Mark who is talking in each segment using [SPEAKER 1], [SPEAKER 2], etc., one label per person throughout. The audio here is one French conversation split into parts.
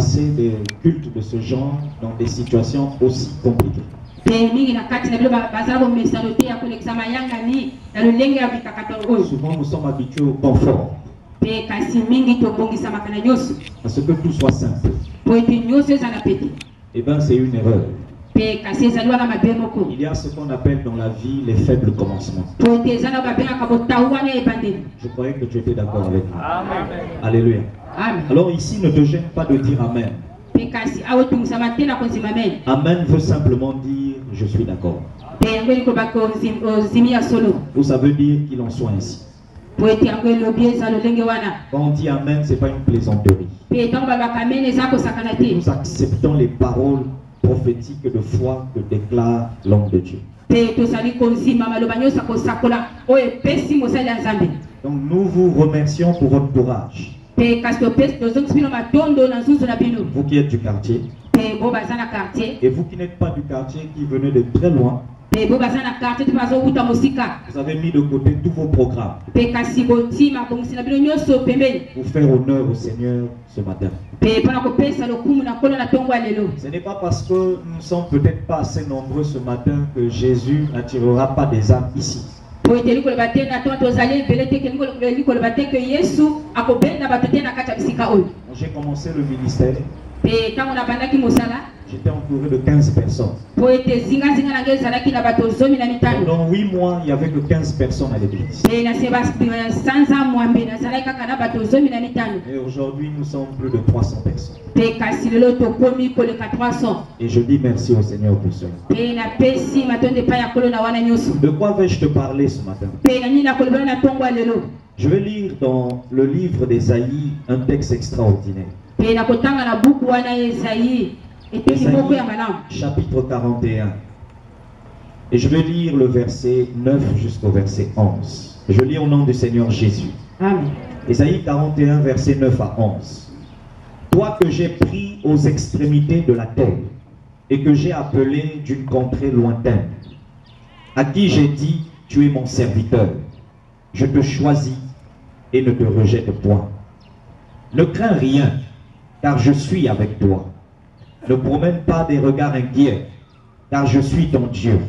[SPEAKER 1] assez de cultes de ce genre dans des situations aussi compliquées. Souvent nous sommes habitués au confort, à ce que tout soit simple. Eh bien c'est une erreur. Il y a ce qu'on appelle dans la vie les faibles commencements. Je croyais que tu étais d'accord avec moi. Amen. Alléluia. Amen. Alors ici ne te gêne pas de dire Amen. Amen veut simplement dire je suis d'accord. Ou ça veut dire qu'il en soit ainsi. Quand on dit Amen, ce n'est pas une plaisanterie. Nous acceptons les paroles prophétiques de foi que déclare l'homme de Dieu. Donc nous vous remercions pour votre courage. Vous qui êtes du quartier, et vous qui n'êtes pas du quartier, qui venez de très loin, vous avez mis de côté tous vos programmes pour faire honneur au Seigneur ce matin. Ce n'est pas parce que nous ne sommes peut-être pas assez nombreux ce matin que Jésus n'attirera pas des âmes ici. J'ai commencé le ministère. J'étais entouré de 15 personnes. Pendant 8 mois, il n'y avait que 15 personnes à l'église. Et aujourd'hui, nous sommes plus de 300 personnes. Et je dis merci au Seigneur pour cela. De quoi vais-je te parler ce matin? Je vais lire dans le livre d'Ésaïe un texte extraordinaire. Ésaïe, chapitre 41. Et je vais lire le verset 9 jusqu'au verset 11. Je lis au nom du Seigneur Jésus. Amen. Ésaïe 41, verset 9 à 11. Toi que j'ai pris aux extrémités de la terre et que j'ai appelé d'une contrée lointaine, à qui j'ai dit, tu es mon serviteur, je te choisis et ne te rejette point. Ne crains rien, car je suis avec toi. Ne promène pas des regards inquiets, car je suis ton Dieu.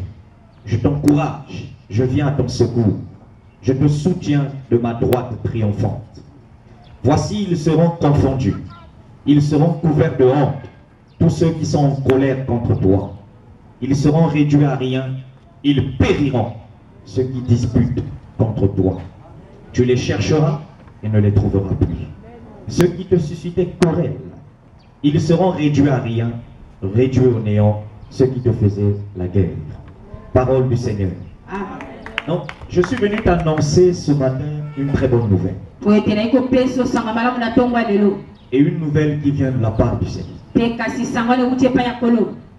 [SPEAKER 1] Je t'encourage, je viens à ton secours. Je te soutiens de ma droite triomphante. Voici, ils seront confondus. Ils seront couverts de honte, tous ceux qui sont en colère contre toi. Ils seront réduits à rien. Ils périront, ceux qui disputent contre toi. Tu les chercheras et ne les trouveras plus. Ceux qui te suscitaient querelle, ils seront réduits à rien, réduits au néant, ceux qui te faisaient la guerre. Parole du Seigneur. Amen. Donc, je suis venu t'annoncer ce matin une très bonne nouvelle. Et une nouvelle qui vient de la part du Seigneur.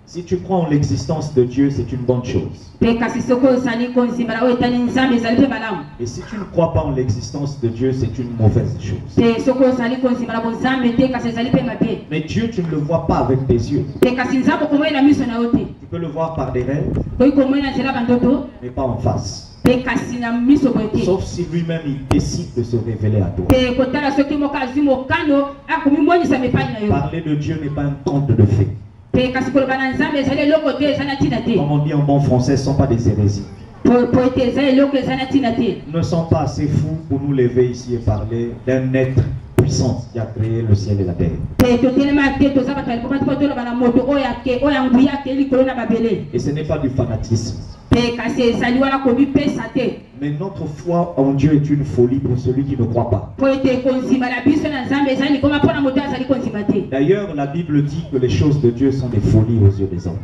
[SPEAKER 1] Si tu crois en l'existence de Dieu, c'est une bonne chose. Et si tu ne crois pas en l'existence de Dieu, c'est une mauvaise chose. Mais Dieu, tu ne le vois pas avec tes yeux. Tu peux le voir par des rêves, mais pas en face. Sauf si lui-même il décide de se révéler à toi. Parler de Dieu n'est pas un conte de fées. Comme on dit en bon français, ce ne sont pas des hérésies. Nous ne sommes pas assez fous pour nous lever ici et parler d'un être puissant qui a créé le ciel et la terre. Et ce n'est pas du fanatisme. Mais notre foi en Dieu est une folie pour celui qui ne croit pas. D'ailleurs, la Bible dit que les choses de Dieu sont des folies aux yeux des hommes.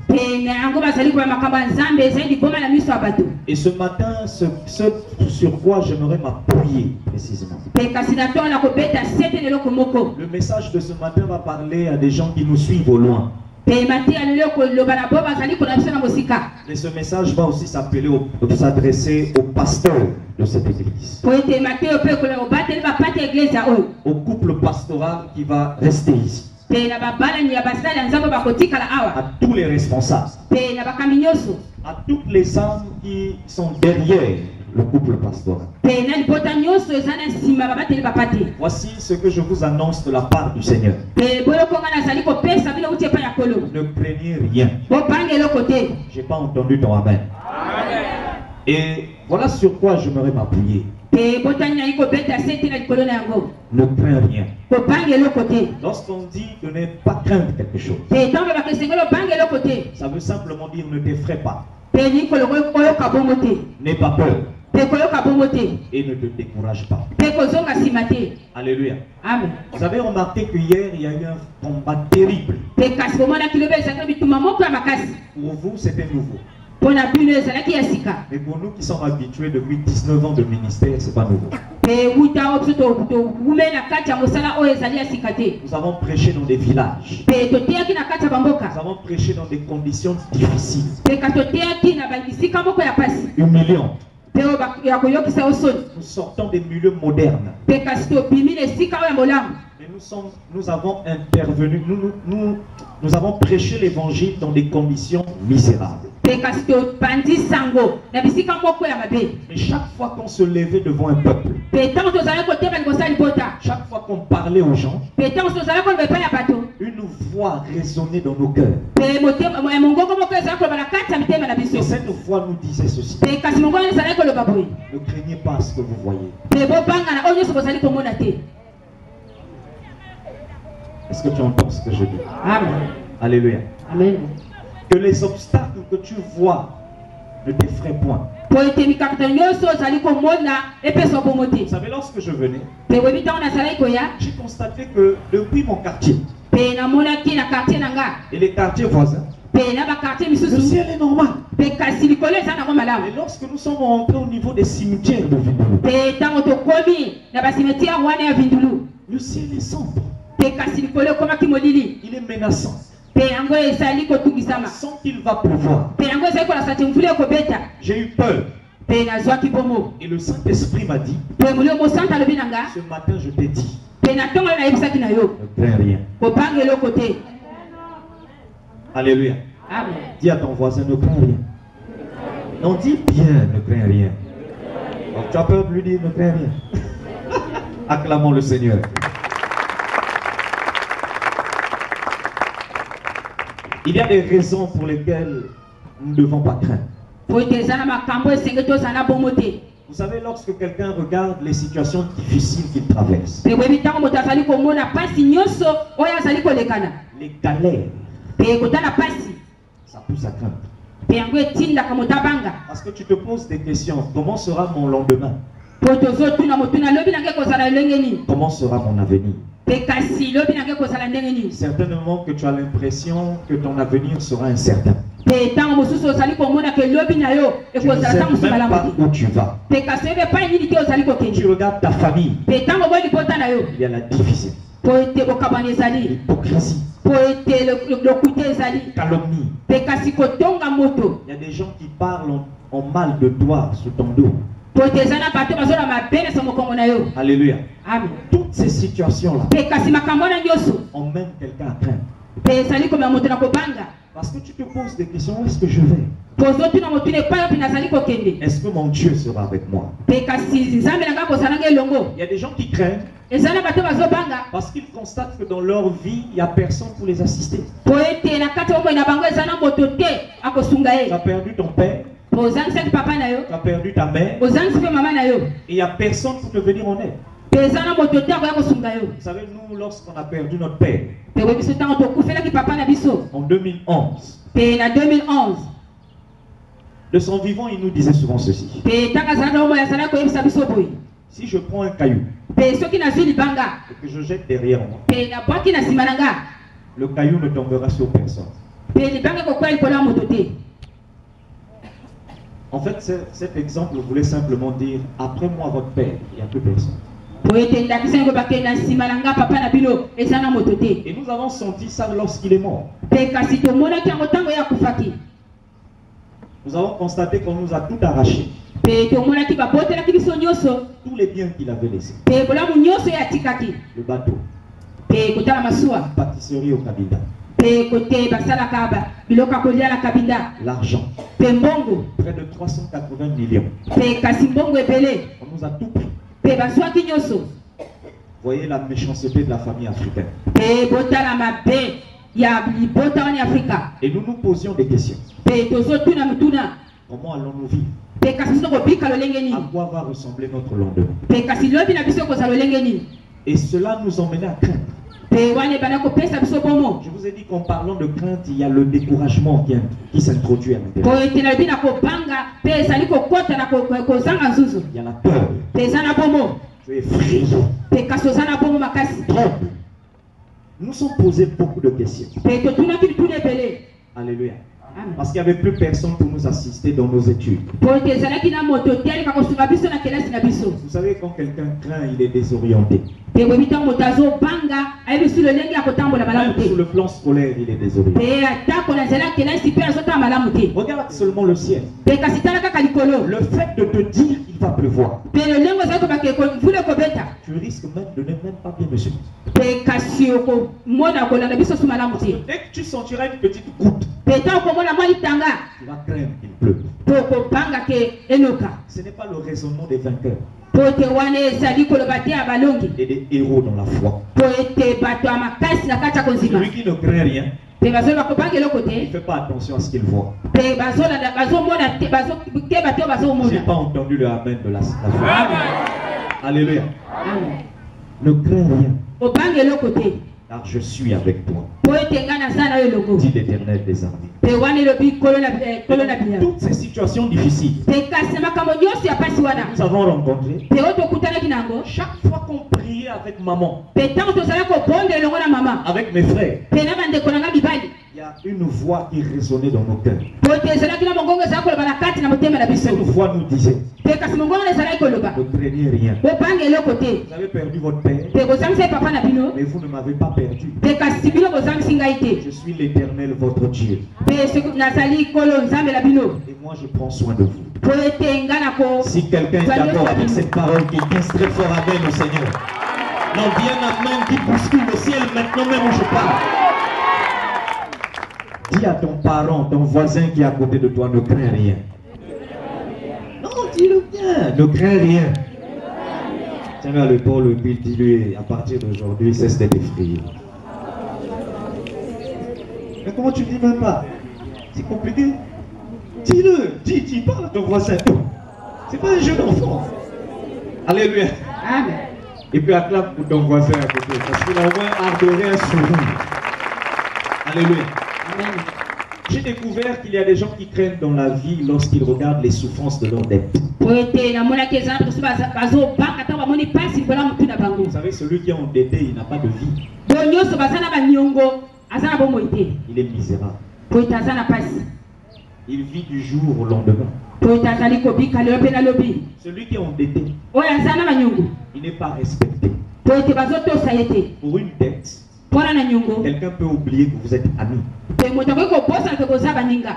[SPEAKER 1] Et ce matin, ce sur quoi j'aimerais m'appuyer précisément. Le message de ce matin va parler à des gens qui nous suivent au loin. Et ce message va aussi s'adresser aux pasteurs de cette église. Au couple pastoral qui va rester ici. À tous les responsables. À toutes les âmes qui sont derrière le couple pastoral. Voici ce que je vous annonce de la part du Seigneur. Ne craignez rien. Je n'ai pas entendu ton amen. Et voilà sur quoi j'aimerais m'appuyer. Ne crains rien. Lorsqu'on dit de ne pas craindre quelque chose, ça veut simplement dire ne t'effraie pas. N'aie pas peur. Et ne te décourage pas. Alléluia. Amen. Vous avez remarqué qu'hier il y a eu un combat terrible. Pour vous c'était nouveau. Mais pour nous qui sommes habitués depuis 19 ans de ministère, c'est pas nouveau. Nous avons prêché dans des villages. Nous avons prêché dans des conditions difficiles. Humiliantes. Nous sortons des milieux modernes. Mais nous avons intervenu, nous avons prêché l'évangile dans des conditions misérables. Mais chaque fois qu'on se levait devant un peuple, chaque fois qu'on parlait aux gens, une voix résonnait dans nos cœurs. Et cette voix nous disait ceci: ne craignez pas ce que vous voyez. Est-ce que tu entends ce que je dis? Amen. Alléluia. Amen. Que les obstacles que tu vois ne t'effraient point. Vous savez, lorsque je venais, j'ai constaté que depuis mon quartier et les quartiers voisins, le ciel est normal. Et lorsque nous sommes rentrés au niveau des cimetières de Vindulu, le ciel est sombre. Il est menaçant. Sans qu'il va pleuvoir. J'ai eu peur. Et le Saint-Esprit m'a dit: ce matin je t'ai dit, ne crains rien. Alléluia. Amen. Dis à ton voisin: ne crains rien. Non, dis bien: ne crains rien. Donc, tu as peur de lui dire: ne crains rien. Acclamons le Seigneur. Il y a des raisons pour lesquelles nous ne devons pas craindre. Vous savez, lorsque quelqu'un regarde les situations difficiles qu'il traverse, les galères, ça pousse à craindre. Parce que tu te poses des questions: comment sera mon lendemain? Comment sera mon avenir? Certainement que tu as l'impression que ton avenir sera incertain. Tu ne sais même pas où tu vas. Tu regardes ta famille, il y a la division, l'hypocrisie, calomnie. Il y a des gens qui parlent en mal de toi sous ton dos. Alléluia. Amen. Toutes ces situations-là emmènent quelqu'un à craindre. Parce que tu te poses des questions: où est-ce que je vais? Est-ce que mon Dieu sera avec moi? Il y a des gens qui craignent parce qu'ils constatent que dans leur vie, il n'y a personne pour les assister. Tu as perdu ton père, tu as perdu ta mère, et il n'y a personne pour te venir en aide. Vous savez, nous, lorsqu'on a perdu notre père en 2011, de son vivant, il nous disait souvent ceci: si je prends un caillou et que je jette derrière moi, le caillou ne tombera sur personne. En fait, cet exemple voulait simplement dire: après moi, votre père, il n'y a plus personne. Et nous avons senti ça lorsqu'il est mort. Nous avons constaté qu'on nous a tout arraché. Tous les biens qu'il avait laissés. Le bateau, la pâtisserie au Kabinda, l'argent, Près de 380 millions. On nous a tout pris. Voyez la méchanceté de la famille africaine. Et nous nous posions des questions. Comment allons-nous vivre? À quoi va ressembler notre lendemain? Et cela nous emmenait à craindre. Je vous ai dit qu'en parlant de crainte, il y a le découragement qui s'introduit à l'intérieur. Il y a la peur. Tu es effrayé. Nous nous sommes posés beaucoup de questions. Alléluia. Parce qu'il n'y avait plus personne pour nous assister dans nos études. Vous savez, quand quelqu'un craint, il est désorienté. Même sur le plan scolaire, il est désorienté. Regarde seulement le ciel. Le fait de te dire qu'il va pleuvoir, tu risques même de ne même pas bien mesurer. Dès que tu sentiras une petite goutte, tu vas craindre qu'il pleuve. Ce n'est pas le raisonnement des vainqueurs et des héros dans la foi. Celui qui ne craint rien, il ne fait pas attention à ce qu'il voit. Je n'ai pas entendu le amen de la foi. Alléluia. Ne crains rien, car je suis avec toi, dit l'Éternel des armées. Toutes ces situations difficiles nous avons rencontrées. Chaque fois qu'on priait avec maman, avec mes frères, il y a une voix qui résonnait dans nos cœurs. Cette voix nous disait: ne craignez rien. Vous avez perdu votre père, mais vous ne m'avez pas perdu. Je suis l'Éternel, votre Dieu. Et moi je prends soin de vous. Si quelqu'un est d'accord avec cette parole, qu'il dise très fort amen au Seigneur. Non, bien amen qui bouscule le ciel maintenant même où je parle. Dis à ton parent, ton voisin qui est à côté de toi, ne crains rien. Non, dis-le bien, ne crains rien. Tiens vers l'épaule et puis dis-lui, à partir d'aujourd'hui, cesse d'être effrayé. Mais comment tu ne dis même pas? C'est compliqué. Dis-le, dis, parle à ton voisin. C'est pas un jeu d'enfant. Alléluia. Amen. Et puis acclame pour ton voisin à côté, parce qu'il a au moins ardoré un sourire. Alléluia. Amen. J'ai découvert qu'il y a des gens qui craignent dans la vie lorsqu'ils regardent les souffrances de leur dette. Vous savez, celui qui est endetté, il n'a pas de vie. Il est misérable. Il vit du jour au lendemain. Celui qui est endetté, il n'est pas respecté. Pour une dette, quelqu'un peut oublier que vous êtes amis.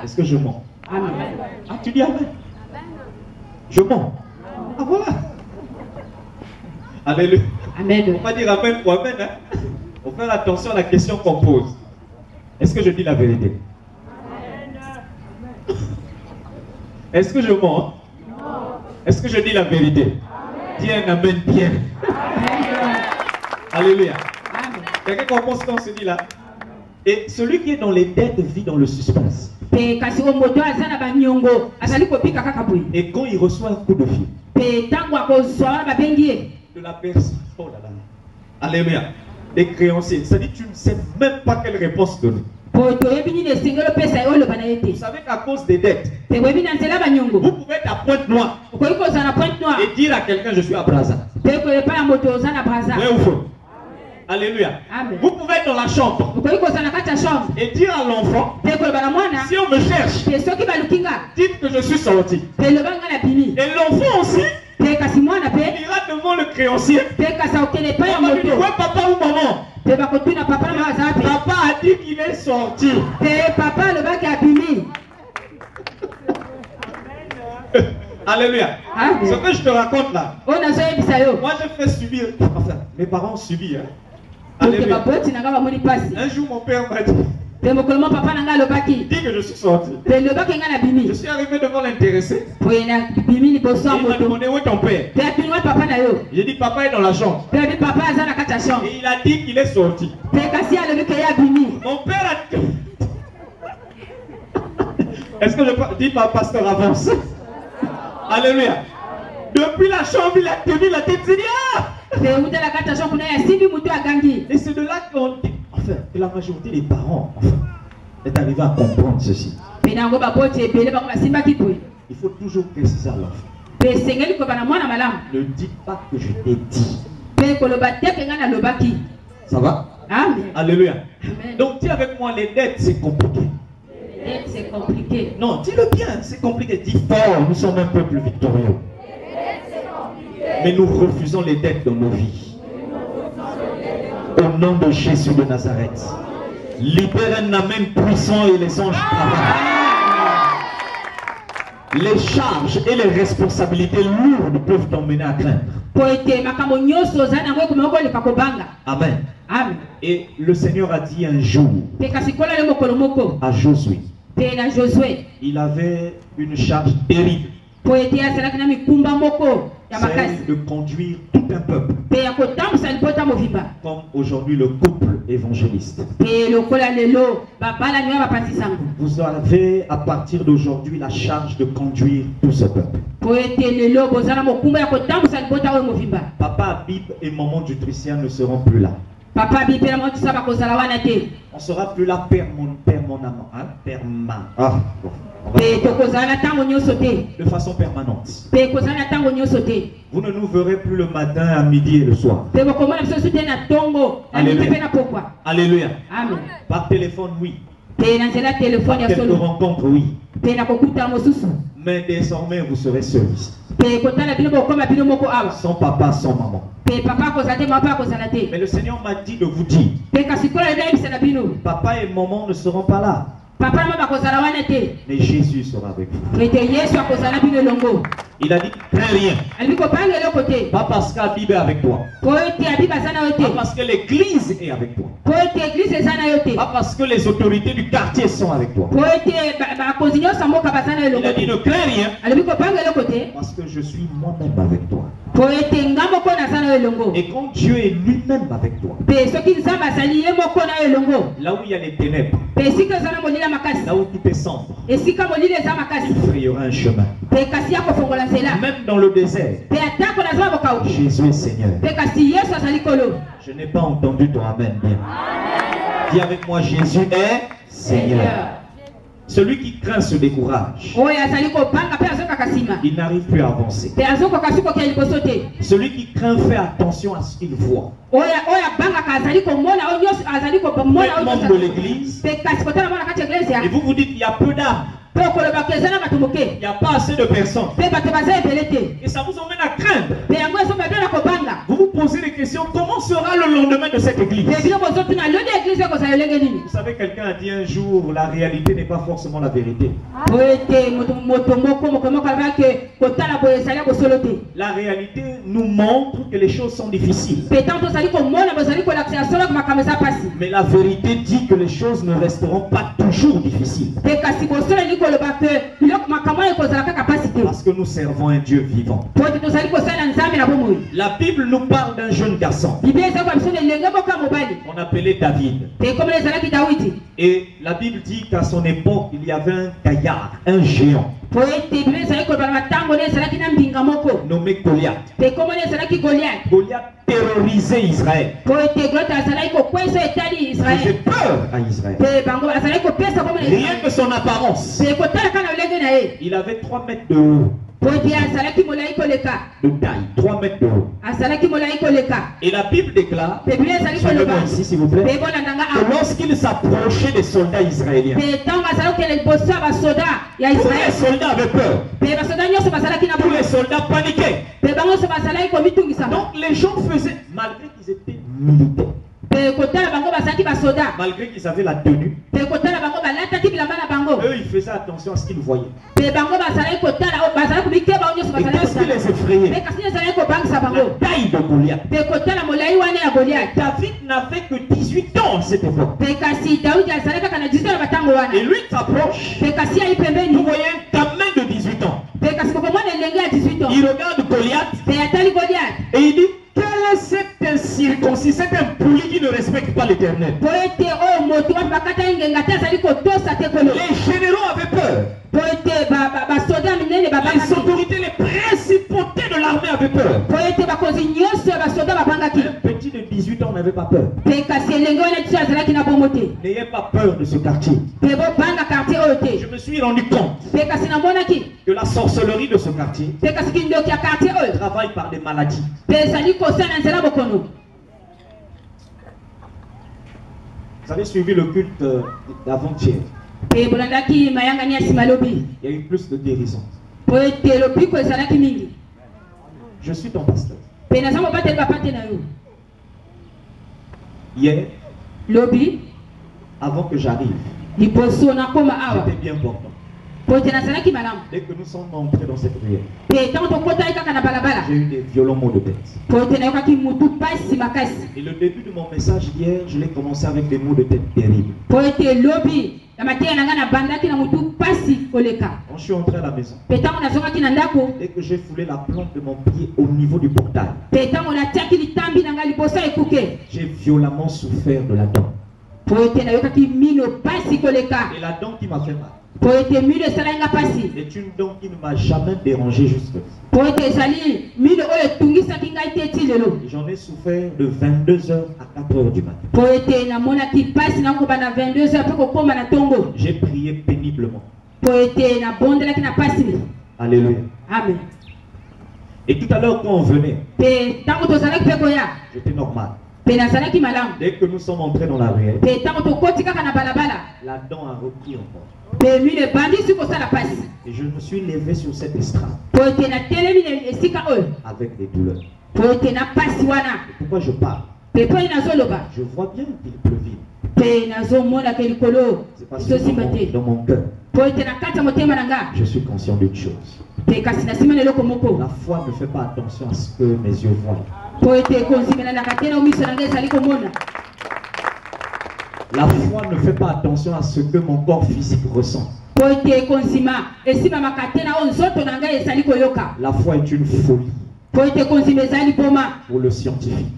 [SPEAKER 1] Est-ce que je mens? Amen. Ah, tu dis amen? Je mens? Ah, voilà. Alléluia. Amen. On va dire amen pour amen. Hein? On fait attention à la question qu'on pose. Est-ce que je dis la vérité? Est-ce que je mens? Est-ce que je dis la vérité? Dis un amen bien. Alléluia. Quelqu'un comprend ce qu'on se dit là? Et celui qui est dans les dettes vit dans le suspense. Et quand il reçoit un coup de fil de la personne, oh là là. Alléluia. Des créanciers, ça dit tu ne sais même pas quelle réponse donner. Vous savez qu'à cause des dettes, vous pouvez être à Pointe-Noire et dire à quelqu'un je suis à Brazza. Vrai ou faux? Alléluia. Amen. Vous pouvez être dans la chambre et dire à l'enfant, si on me cherche, dites que je suis sorti. Et l'enfant aussi, il ira devant le créancier. On va lui dire, ouais, papa ou maman? Papa a dit qu'il est sorti. Alléluia. Amen. Ce que je te raconte là, moi j'ai fait subir, enfin, mes parents ont subi. Hein. Alléluia. Un jour mon père m'a dit,
[SPEAKER 2] Dis
[SPEAKER 1] que je suis sorti. Je suis arrivé devant l'intéressé. Il m'a demandé où est ton père. J'ai dit papa est dans la chambre. Et il a dit qu'il est sorti. Mon père a dit... Est-ce que je dis pas pasteur avance? Alléluia. Depuis la chambre, il a tenu la tête. Il dit ah! Et c'est de là qu'on dit, enfin, que la majorité des parents est arrivé à comprendre ceci. Il faut toujours préciser à l'enfant. Ne dis pas que je t'ai dit. Ça va?
[SPEAKER 2] Amen.
[SPEAKER 1] Alléluia.
[SPEAKER 2] Amen.
[SPEAKER 1] Donc dis avec moi, les dettes c'est compliqué.
[SPEAKER 2] Les dettes c'est compliqué.
[SPEAKER 1] Non, dis-le bien, c'est compliqué. Dis fort, nous sommes un peuple victorieux. Mais nous refusons les dettes dans nos vies. Au nom de Jésus de Nazareth. Libère un amen puissant et les anges travaillent. Les charges et les responsabilités lourdes peuvent t'emmener à craindre. Amen.
[SPEAKER 2] Amen.
[SPEAKER 1] Et le Seigneur a dit un jour à Josué, il avait une charge terrible. Celle de conduire tout un peuple. Comme aujourd'hui le couple évangéliste. Vous avez à partir d'aujourd'hui la charge de conduire tout ce peuple. Papa Bib et maman du Tricia ne seront plus là. On sera plus là, père mon amant, hein? Père ma. Ah, bon. De façon permanente. Vous ne nous verrez plus le matin, à midi et le soir. Alléluia. Alléluia.
[SPEAKER 2] Amen.
[SPEAKER 1] Par téléphone, oui. Par quelques rencontres, oui. Mais désormais, vous serez seuls ici. Sans papa, sans maman. Mais le Seigneur m'a dit de vous dire, papa et maman ne seront pas là. Mais Jésus sera avec vous. Il a dit, crains rien. Pas parce qu'Abib est avec toi. Pas parce que l'église est avec toi. Pas parce que les autorités du quartier sont avec toi. Il a dit, ne crains rien. Parce que je suis moi-même avec toi. Et quand Dieu est lui-même avec toi, là où il y a les ténèbres, là où tout est sombre, il frayera un chemin. Même dans le désert, Jésus est Seigneur. Je n'ai pas entendu ton amen bien. Dis avec moi, Jésus est Seigneur. Celui qui craint se décourage. Il n'arrive plus à avancer. Celui qui craint fait attention à ce qu'il voit. Les membres de l'église. Et vous vous dites, il y a peu d'âmes. Il n'y a pas assez de personnes. Et ça vous emmène à craindre. Vous vous posez des questions, comment sera le lendemain de cette église? Vous savez, quelqu'un a dit un jour, la réalité n'est pas forcément la vérité. La réalité nous montre que les choses sont difficiles. Mais la vérité dit que les choses ne resteront pas toujours difficiles. Parce que nous servons un Dieu vivant. La Bible nous parle d'un jeune garçon qu'on appelait David. Et la Bible dit qu'à son époque, il y avait un gaillard, un géant, nommé Goliath. Goliath terrorisait Israël. Il faisait peur à Israël. Rien que son apparence. Il avait 3 mètres de haut. De taille, 3 mètres de haut. Et la Bible déclare, suivez-moi ici s'il vous plaît, que lorsqu'il s'approchait des soldats israéliens, tous les soldats avaient peur. Tous les soldats paniquaient. Donc les gens faisaient, malgré qu'ils étaient militaires, malgré qu'ils avaient la tenue, eux ils faisaient attention à ce qu'ils voyaient. Et qu'est-ce qui les effrayait? La taille de Goliath. David n'avait que 18 ans à cette époque. Et lui s'approche. Vous voyez un gamin de 18 ans. Il regarde Goliath. Et il dit, quelle est cette incirconcis, cet impoli qui ne respecte pas l'Éternel? Les généraux avaient peur. Les autorités, les principautés de l'armée avaient peur. Un petit de 18 ans n'avait pas peur. N'ayez pas peur de ce quartier. Je me suis rendu compte que la sorcellerie de ce quartier travaille par des maladies. Vous avez suivi le culte d'avant-hier. Il y a eu plus de guérison. Je suis ton pasteur. Hier, avant que j'arrive, j'étais bien portant. Dès que nous sommes entrés dans cette prière, j'ai eu des violents maux de tête. Et le début de mon message hier, je l'ai commencé avec des maux de tête terribles. Quand je suis entré à la maison, dès que j'ai foulé la plante de mon pied au niveau du portail, j'ai violemment souffert de la dent. Et la dent qui m'a fait mal est une dent qui ne m'a jamais dérangé jusque-là. J'en ai souffert de 22h à 4h du matin. J'ai prié péniblement. Alléluia.
[SPEAKER 3] Amen.
[SPEAKER 1] Et tout à l'heure quand on venait, j'étais normal. Dès que nous sommes entrés dans la ruelle, la dent a repris encore. Et je me suis levé sur cette estrade avec des douleurs. Et pourquoi je parle? Je vois bien qu'il pleuvait. C'est parce que dans mon cœur, je suis conscient d'une chose. La foi ne fait pas attention à ce que mes yeux voient. La foi ne fait pas attention à ce que mon corps physique ressent. La foi est une folie pour le scientifique,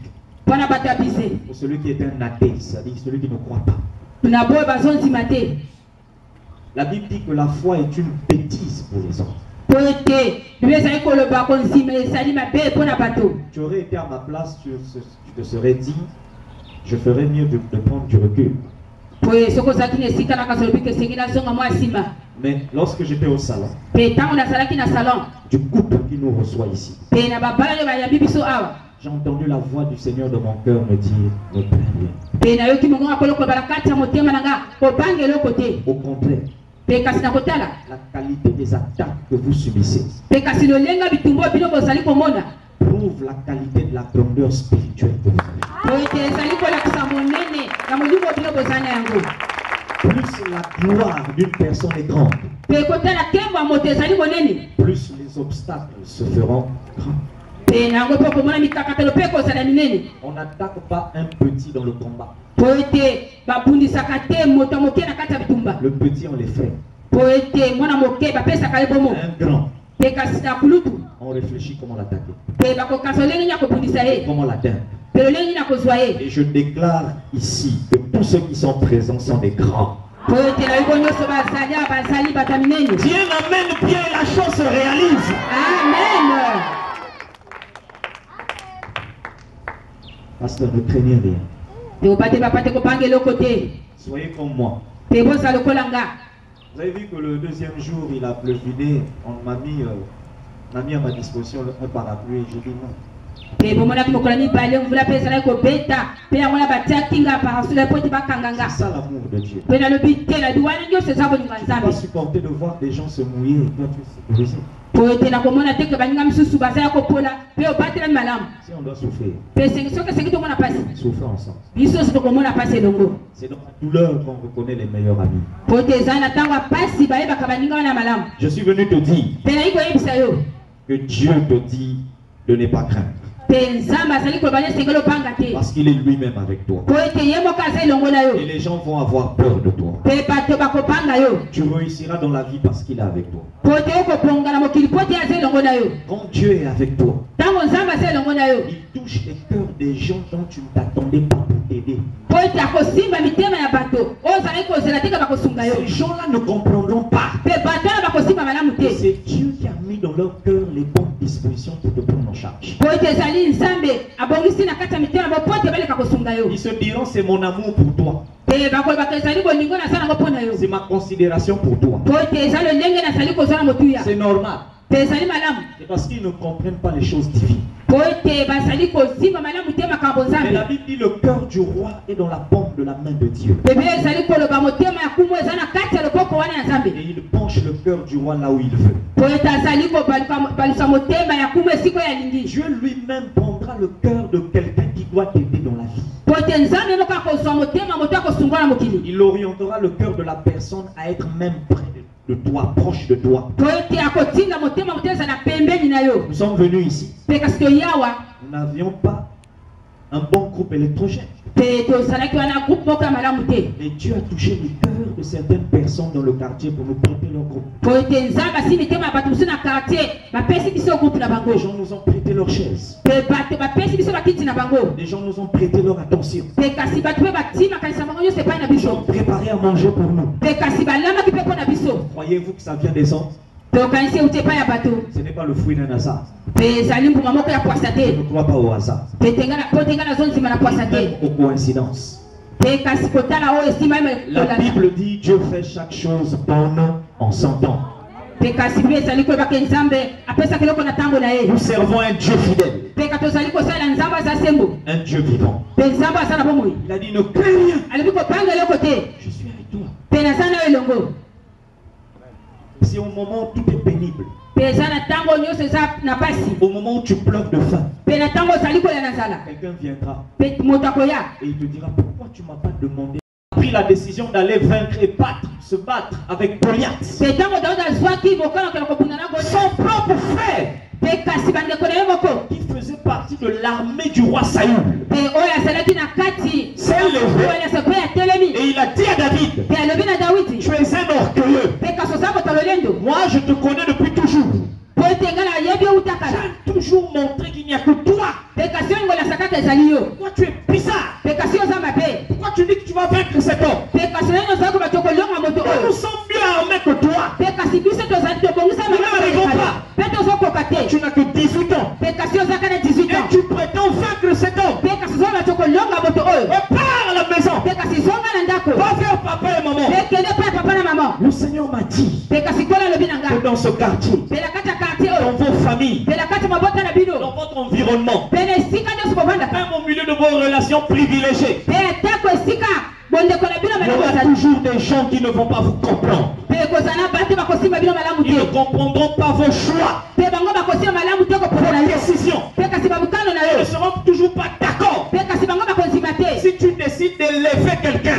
[SPEAKER 1] pour celui qui est un athée, c'est-à-dire celui qui ne croit pas. La Bible dit que la foi est une bêtise pour les hommes. Tu aurais été à ma place, tu te serais dit, je ferais mieux de prendre du recul. Mais lorsque j'étais au salon, du couple qui nous reçoit ici, j'ai entendu la voix du Seigneur de mon cœur me dire, ne plains rien. Au contraire, la qualité des attaques que vous subissez prouve la qualité de la grandeur spirituelle que vous avez. Plus la gloire d'une personne est grande, plus les obstacles se feront grands. On n'attaque pas un petit dans le combat. Le petit, on les fait. Un grand, on réfléchit comment l'attaquer, comment l'atteindre. Et je déclare ici que tous ceux qui sont présents sont des grands. Dieu amène bien et la chose se réalise.
[SPEAKER 3] Amen.
[SPEAKER 1] Pasteur, ne craignez rien. Soyez comme moi. Vous avez vu que le deuxième jour, il a pleuviné. On m'a mis à ma disposition un parapluie et j'ai dit non. C'est ça l'amour de Dieu. Je ne peux pas supporter de voir des gens se mouiller et toi tu es sécurisé. Si on doit souffrir, souffrons ensemble. C'est dans la douleur qu'on reconnaît les meilleurs amis. Je suis venu te dire que Dieu te dit de ne pas craindre. Parce qu'il est lui-même avec toi. Et les gens vont avoir peur de toi. Tu réussiras dans la vie parce qu'il est avec toi. Quand Dieu est avec toi, il touche les cœurs des gens dont tu ne t'attendais pas pour t'aider. Ces gens-là ne comprendront pas. C'est Dieu qui a mis dans leur cœur les bonnes dispositions pour te prendre en charge. Ils se diront c'est mon amour pour toi. C'est ma considération pour toi. C'est normal. C'est parce qu'ils ne comprennent pas les choses divines. Mais la Bible dit le cœur du roi est dans la paume de la main de Dieu. Et il penche le cœur du roi là où il veut. Dieu lui-même prendra le cœur de quelqu'un qui doit t'aider dans la vie. Il orientera le cœur de la personne à être même près de toi, proche de toi. Nous sommes venus ici. Nous n'avions pas un bon groupe électrogène. Et Dieu a touché les cœurs de certaines personnes dans le quartier pour nous prêter leur groupe. Les gens nous ont prêté leurs chaises. Les gens nous ont prêté leur attention. Ils ont préparé à manger pour nous. Croyez-vous que ça vient des hommes? Ce n'est pas le fruit d'un hasard. Je ne crois pas au hasard. Même aux coïncidences. La Bible dit Dieu fait chaque chose bonne en son temps. Nous servons un Dieu fidèle. Un Dieu vivant. Il a dit ne crains rien. Je suis avec toi. Si au moment où tout est pénible, au moment où tu pleures de faim, quelqu'un viendra et il te dira pourquoi tu ne m'as pas demandé. Tu as pris la décision d'aller vaincre et se battre avec Goliath. Son propre frère qui faisait partie de l'armée du roi Saül s'est levé et il a dit à David, tu es un orgueilleux. Moi je te connais depuis toujours. J'ai toujours montré qu'il n'y a que toi. Pourquoi tu es bizarre? Pourquoi tu dis que tu vas vaincre cet homme? Nous sommes mieux armés que toi. Nous n'arrivons pas. Tu n'as que 18 ans. Et tu prétends vaincre cet homme. Pars à la maison. Va vers papa et maman. Le Seigneur m'a dit que dans ce quartier, dans vos familles, dans votre environnement, même au milieu de vos relations privilégiées, il y aura toujours des gens qui ne vont pas vous comprendre. Ils ne comprendront pas vos choix, vos décisions. Ils ne seront toujours pas d'accord. Si tu décides d'élever quelqu'un,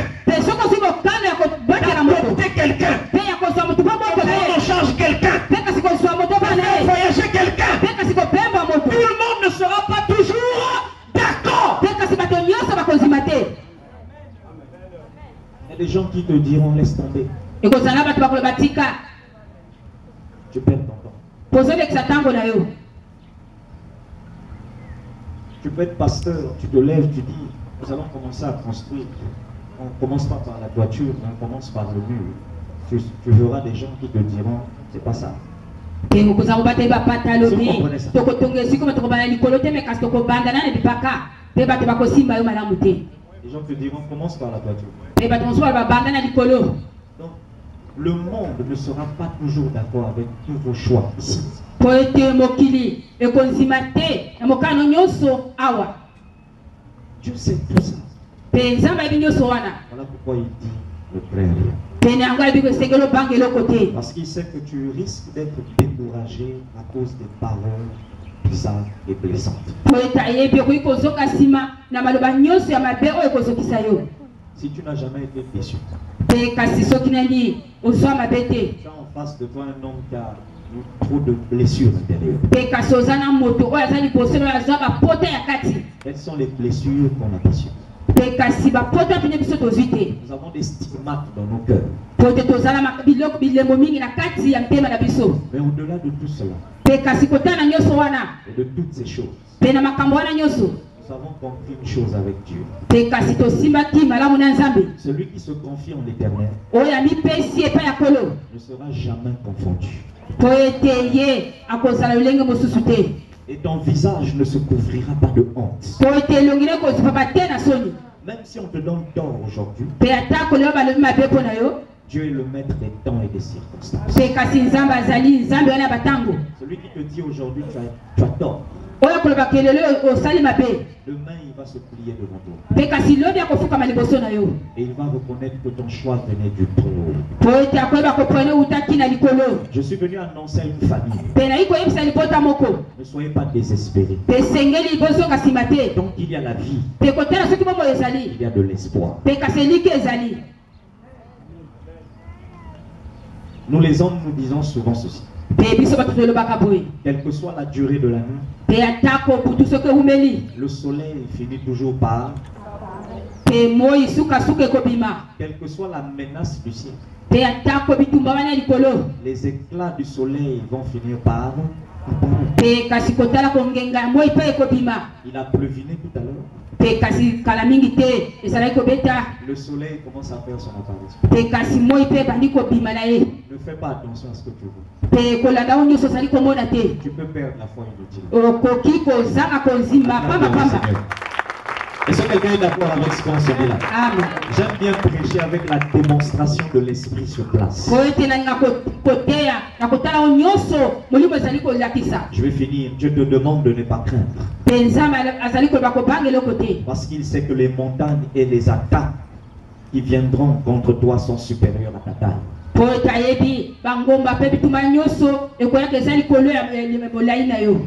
[SPEAKER 1] d'adopter quelqu'un, de prendre en charge quelqu'un, de faire voyager quelqu'un, tout le monde ne sera pas toujours d'accord. Il y a des gens qui te diront laisse tomber. Tu perds ton temps. Tu peux être pasteur, tu te lèves, tu dis nous allons commencer à construire. On ne commence pas par la toiture, on commence par le mur. Tu verras des gens qui te diront c'est pas ça. Les gens te diront commence par la toiture. Donc, le monde ne sera pas toujours d'accord avec tous vos choix ici. Dieu sait tout ça. Voilà pourquoi il dit ne crains rien. Parce qu'il sait que tu risques d'être découragé à cause des paroles bizarres et blessantes. Si tu n'as jamais été déçu, tu as en face de toi un homme qui a trop de blessures intérieures. Quelles sont les blessures qu'on a reçues? Nous avons des stigmates dans nos cœurs. Mais au-delà de tout cela, et de toutes ces choses, nous avons compris une chose avec Dieu. Celui qui se confie en l'Éternel ne sera jamais confondu. Et ton visage ne se couvrira pas de honte. Même si on te donne tort aujourd'hui, Dieu est le maître des temps et des circonstances. Celui qui te dit aujourd'hui tu as tort, demain il va se plier devant toi. Et il va reconnaître que ton choix venait du très haut. Je suis venu annoncer à une famille: ne soyez pas désespérés. Donc il y a la vie, il y a de l'espoir. Nous les hommes, nous disons souvent ceci: quelle que soit la durée de la nuit, le soleil finit toujours par. Quelle que soit la menace du ciel, les éclats du soleil vont finir par. Il a pleuviné tout à l'heure. Le soleil commence à faire son apparition. Ne fais pas attention à ce que tu vois. Tu peux perdre la foi inutilement. Est-ce que quelqu'un est d'accord avec ce qu'on se dit là? J'aime bien prêcher avec la démonstration de l'esprit sur place. Je vais finir. Dieu te demande de ne pas craindre. Parce qu'il sait que les montagnes et les attaques qui viendront contre toi sont supérieures à ta taille.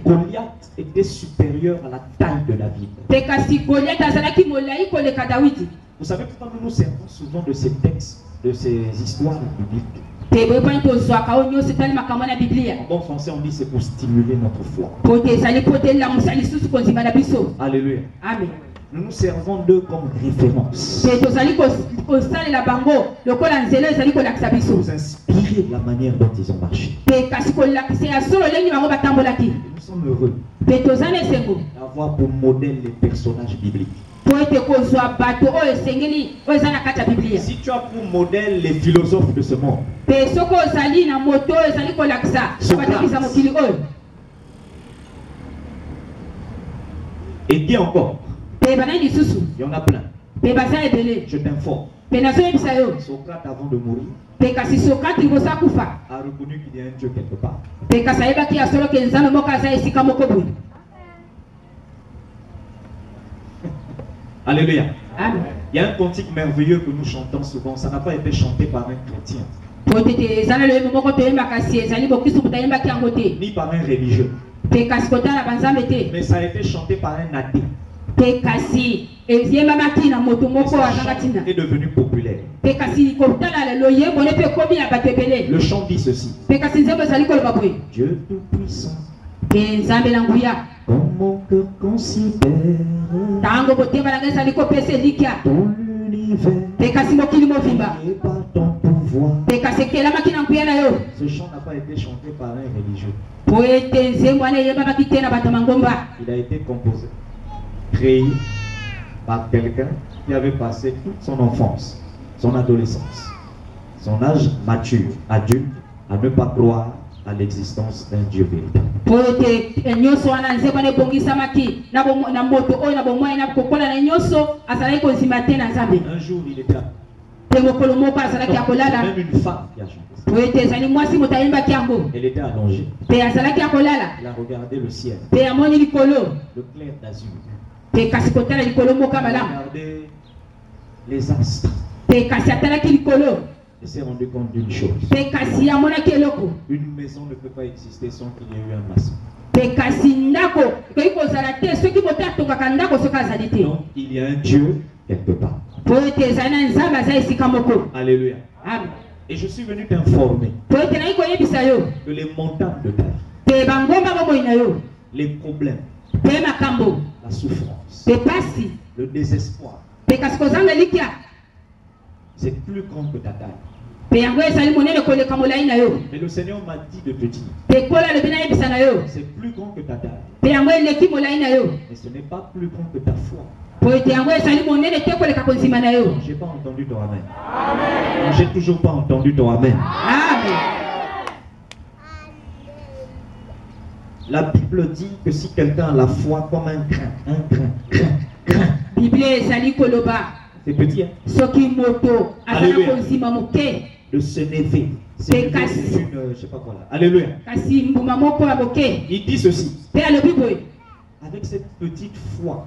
[SPEAKER 1] Goliath était supérieur à la taille de David. Vous savez pourquoi nous nous servons souvent de ces textes, de ces histoires bibliques? En bon français, on dit c'est pour stimuler notre foi. Alléluia. Amen. Nous nous servons d'eux comme référence. Pour nous inspirer de la manière dont ils ont marché. Et nous sommes heureux d'avoir pour modèle les personnages bibliques. Si tu as pour modèle les philosophes de ce monde, et bien encore, il y en a plein. Je t'informe. Socrate, avant de mourir, a reconnu qu'il y a un Dieu quelque part. Alléluia. Amen. Il y a un cantique merveilleux que nous chantons souvent. Ça n'a pas été chanté par un chrétien, ni par un religieux, mais ça a été chanté par un athée. Et est devenu populaire. Le chant dit ceci: Dieu tout-puissant, comme mon cœur considère ton univers et par ton pouvoir. Ce chant n'a pas été chanté par un religieux. Il a été composé, créé par quelqu'un qui avait passé toute son enfance, son adolescence, son âge mature, adulte, à ne pas croire à l'existence d'un Dieu véritable. Un jour il était là. Même une femme qui a chanté. Elle était allongée. Elle a regardé le ciel, le clair d'azur. Elle a regardé les astres. Elle s'est rendu compte d'une chose: une maison ne peut pas exister sans qu'il y ait eu un maçon. Donc il y a un Dieu quelque part. Alléluia. Et je suis venu t'informer que les montagnes de terre, les problèmes, la souffrance, le désespoir, c'est plus grand que ta taille. Mais le Seigneur m'a dit de te dire, c'est plus grand que ta taille. Mais ce n'est pas plus grand que ta foi. J'ai pas entendu ton amen. J'ai toujours pas entendu ton amen. La Bible dit que si quelqu'un a la foi comme un grain, c'est petit, hein? Alléluia. De se lever. C'est une, je sais pas quoi là. Alléluia. Il dit ceci. Avec cette petite foi,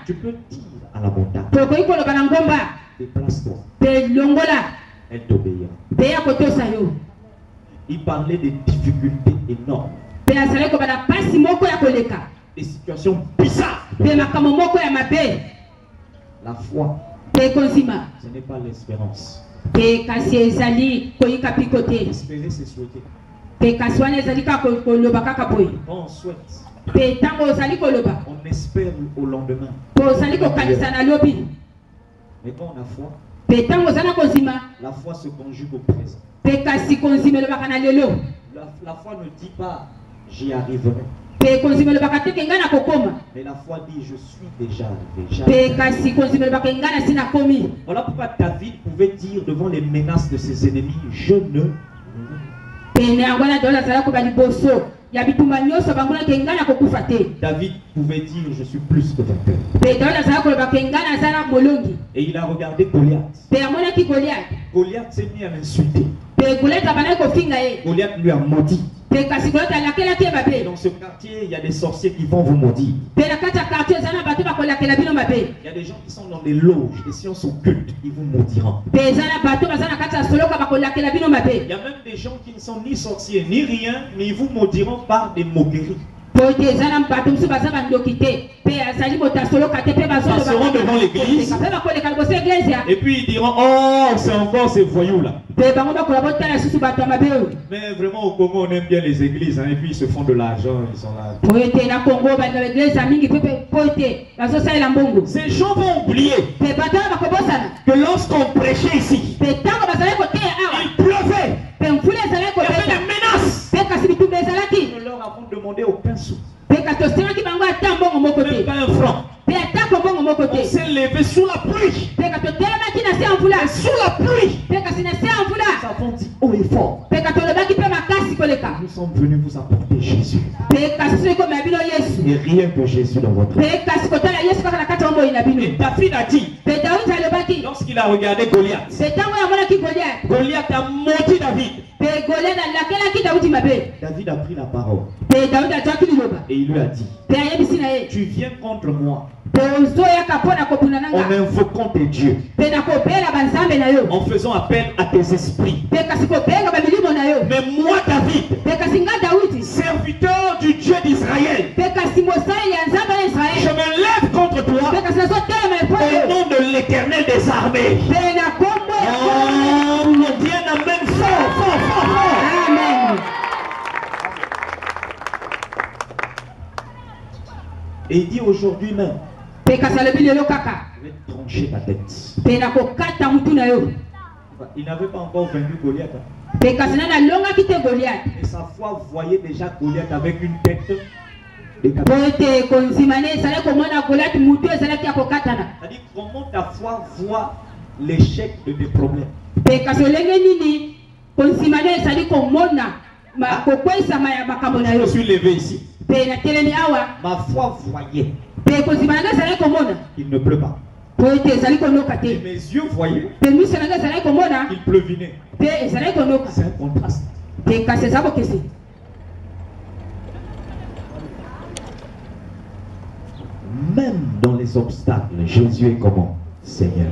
[SPEAKER 1] tu peux dire à la montagne, déplace-toi. Elle t'obéira. Il parlait des difficultés énormes. Des situations bizarres. La foi, ce n'est pas l'espérance. Espérer, c'est souhaiter. Quand on souhaite, on espère au lendemain. Mais quand on a foi, la foi se conjugue au présent. La foi ne dit pas j'y arriverai. Mais la foi dit je suis déjà arrivé. Voilà pourquoi David pouvait dire devant les menaces de ses ennemis, je ne. David pouvait dire je suis plus que vainqueur. Et il a regardé Goliath. Goliath s'est mis à l'insulter. Goliath lui a maudit. Dans ce quartier, il y a des sorciers qui vont vous maudire. Il y a des gens qui sont dans des loges, des sciences occultes, ils vous maudiront. Il y a même des gens qui ne sont ni sorciers ni rien, mais ils vous maudiront par des moqueries. Ils passeront devant l'église et puis ils diront oh c'est encore ces voyous là. Mais vraiment au Congo on aime bien les églises hein, et puis ils se font de l'argent, ils sont là. Ces gens vont oublier que lorsqu'on prêchait ici, il pleuvait, il y avait des menaces. Nous ne leur avons demandé aucun sou. Même pas un franc. On s'est levé sous la pluie. Et sous la pluie, nous avons dit haut et fort, nous sommes venus vous apporter Jésus. Et rien que Jésus dans votre vie. Et David a dit, lorsqu'il a regardé Goliath, Goliath a maudit David. David a pris la parole. Et il lui a dit, tu viens contre moi en invoquant tes dieux, en faisant appel à tes esprits. Mais moi David, serviteur du Dieu d'Israël, je me lève contre toi au nom de l'Éternel des armées. Oh, on dit un amen fort, fort, fort, fort. Amen. Et il dit aujourd'hui même, je vais trancher ta tête. Il n'avait pas encore vaincu Goliath. Et sa foi voyait déjà Goliath avec une tête décapitée. C'est-à-dire comment ta foi voit l'échec de tes problèmes. Je me suis levé ici. Ma foi voyait qu'il ne pleut pas. Et mes yeux voyaient qu'il pleuvinait. C'est un contraste. Même dans les obstacles, Jésus est comment? Seigneur.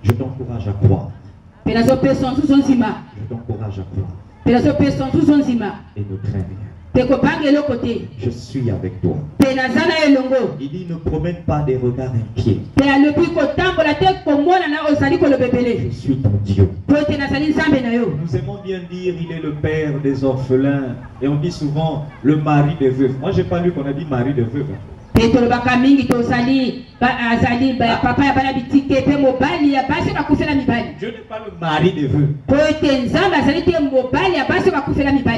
[SPEAKER 1] Je t'encourage à croire. Je t'encourage à croire. Et ne crains rien. Je suis avec toi. Il dit ne promène pas des regards inquiets. Je suis ton Dieu. Nous aimons bien dire il est le père des orphelins. Et on dit souvent le mari des veuves. Moi j'ai pas lu qu'on a dit mari des veuves. Dieu n'est pas le mari des veuves.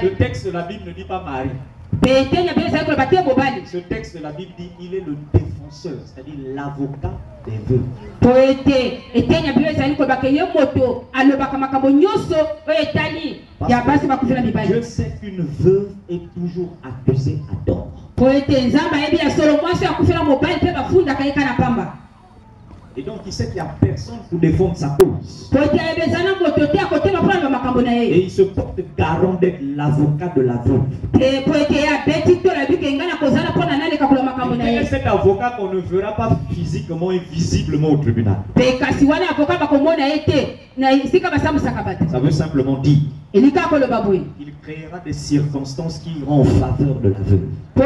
[SPEAKER 1] Le texte de la Bible ne dit pas mari. Ce texte de la Bible dit il est le défenseur, c'est-à-dire l'avocat des veuves. Dieu sait qu'une veuve est toujours accusée à tort. Et donc il sait qu'il n'y a personne pour défendre sa cause. Et il se porte garant d'être l'avocat de la veuve. Et cet avocat qu'on ne verra pas physiquement et visiblement au tribunal. Ça veut simplement dire il créera des circonstances qui iront en faveur de la veuve. Et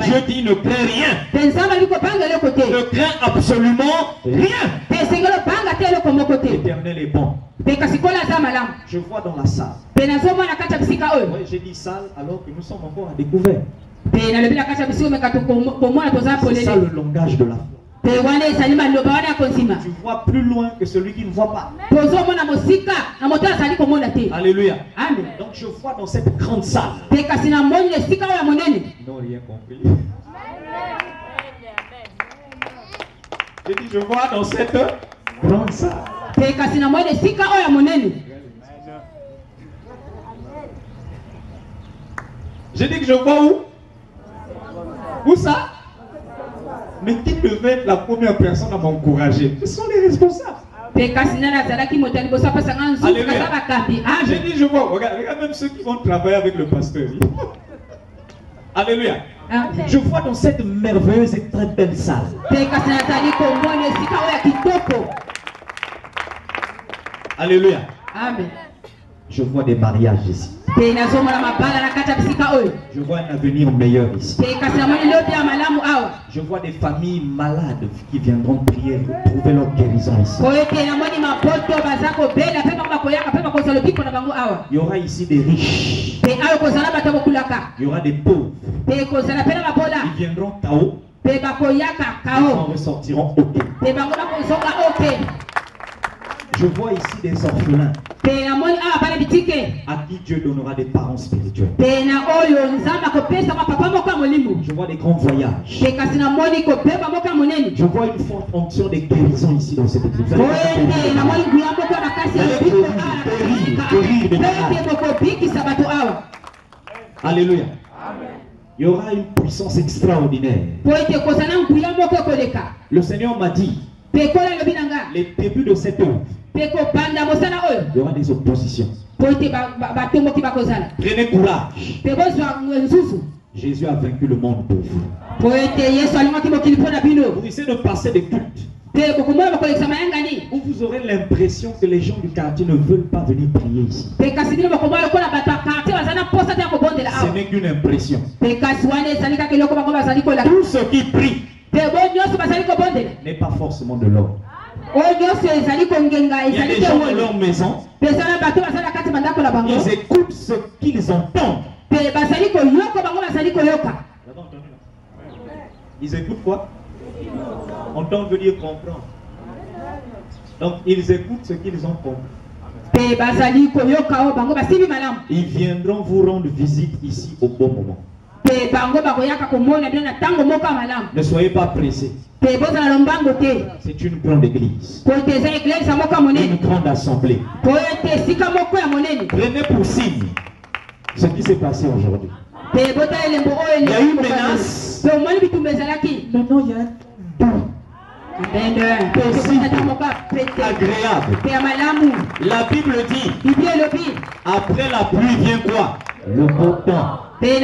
[SPEAKER 1] Dieu dit ne crains rien. Ne crains absolument rien. L'Éternel est bon. Je vois dans la salle. Ouais, j'ai dit salle alors que nous sommes encore à découvert. C'est ça le langage de la foi. Tu vois plus loin que celui qui ne voit pas. Alléluia. Amen. Donc je vois dans cette grande salle. Ils n'ont rien compris. J'ai dit je vois dans cette grande salle. J'ai dit que je vois où? Où ça? Mais qui devait être la première personne à m'encourager? Ce sont les responsables. Alléluia. J'ai dit je vois, regarde même ceux qui vont travailler avec le pasteur. Alléluia. Je vois dans cette merveilleuse et très belle salle. Alléluia. Amen. Je vois des mariages ici. Je vois un avenir meilleur ici. Je vois des familles malades qui viendront prier pour trouver leur guérison ici. Il y aura ici des riches. Il y aura des pauvres. Ils viendront KO. Ils en ressortiront OK. Je vois ici des orphelins à qui Dieu donnera des parents spirituels. Je vois des grands voyages. Je vois une forte onction de guérison ici dans cette église. Alléluia. Il y aura une puissance extraordinaire. Le Seigneur m'a dit les débuts de cette œuvre. Il y aura des oppositions. Prenez courage. Jésus a vaincu le monde pour vous. Vous essayez de passer des cultes où vous aurez l'impression que les gens du quartier ne veulent pas venir prier ici. Ce n'est qu'une impression. Tout ce qui prie n'est pas forcément de l'ordre. Il y a des gens dans leur maison, ils écoutent ce qu'ils entendent. Ils écoutent quoi? Entendre veut dire comprendre. Donc ils écoutent ce qu'ils ont compris. Ils viendront vous rendre visite ici au bon moment. Ne soyez pas pressés. C'est une grande église. Une grande assemblée. Prenez pour signe ce qui s'est passé aujourd'hui. Il y a eu une menace. Maintenant il y a un agréable. La Bible dit après la pluie vient quoi? Le beau temps. Et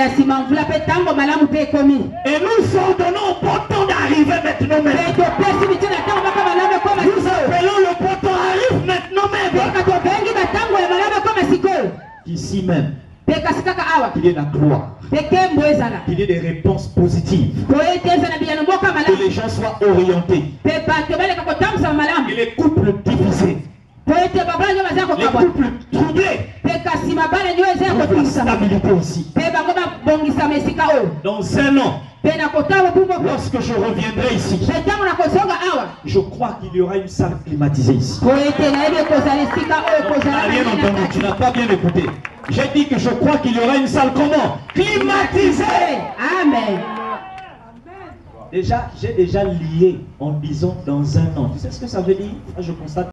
[SPEAKER 1] nous ordonnons au beau temps d'arriver maintenant même. Nous appelons le beau temps arrive maintenant même. Ici même, qu'il y ait la gloire, qu'il y ait des réponses positives, que les gens soient orientés, et les couples divisés, les couples troublés, pour la stabilité ici. Dans un an, lorsque je reviendrai ici, je crois qu'il y aura une salle climatisée ici. Non, tu n'as rien entendu, tu n'as pas bien écouté. J'ai dit que je crois qu'il y aura une salle comment? Climatisée.
[SPEAKER 2] Amen.
[SPEAKER 1] J'ai déjà lié en disant dans un an. Tu sais ce que ça veut dire? Je constate.